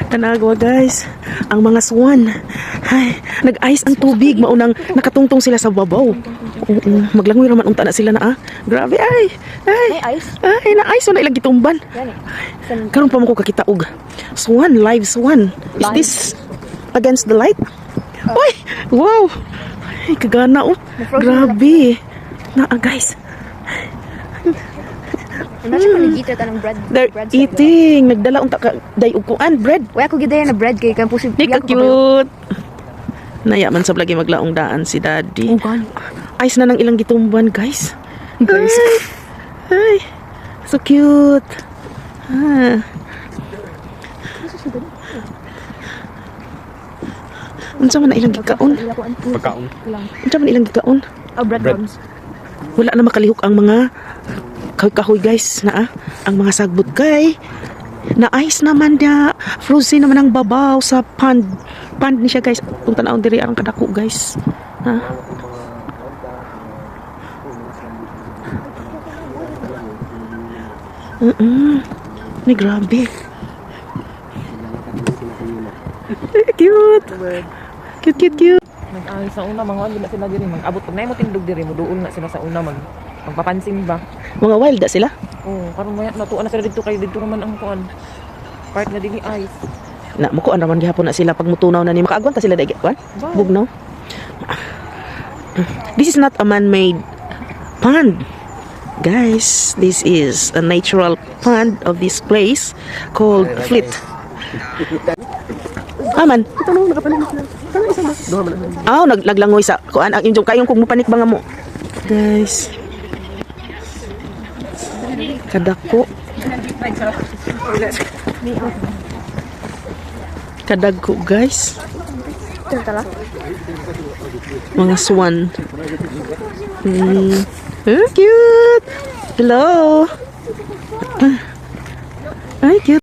Tanagwa guys, ang mga swan. Ay, nag-ice ang tubig, maunang nakatungtong sila sa babaw. Oo, maglangoy raman unta na sila na ah. Grabe ay. May ice. Ay, na-ice na ilang gitumban. Gani. Karon pa mo ko kakita og swan, live swan. Is this against the light? Uy, wow. Ay, kagana oh. Grabe. Naa guys. Imagine kung nag-eater tanong bread. They're bread sa eating. Nagdala unta ka day upuan bread. ilo. Wala ko gidaya na bread kay kan pusi. Nika cute. Naya man sa lagi maglaong daan si daddy. Oh god. Ice na ng ilang gitumban guys. Guys. Ay, so cute. Ah. Unsa man na ilang gikaon? Pagkaon. Unsa man ilang gikaon? Oh, bread crumbs. Wala na makalihok ang mga kahoy guys na ah. Ang mga sagbot kay na ice naman na frozen naman ang babaw sa pond ni siya guys. Punta na diri ang kadako guys. Ha? Ni grabe. Cute. Cute. Nag-ay sa una mga wala sila diri mag-abot pag naimo tindog diri mo duol na sila sa una magpapansin ba. Mga wild da sila. Oh, karon mo natuan na sila didto kay didto naman ang kuan. Part na dili ice. Na mukuan raman gihapon na sila pag mutunaw na ni makaagwan ta sila dai kwan. Bugnaw. This is not a man-made pond. Guys, this is a natural pond of this place called Flit. Aman. Ito nung nakapanin sila. Kaya isa ba? Duha man. Aw, naglangoy sa kuan ang inyong kayong kung mupanik ba nga mo. Guys. Kadako. Kadagko guys. Mga swan. Cute. Hello. Ay, cute.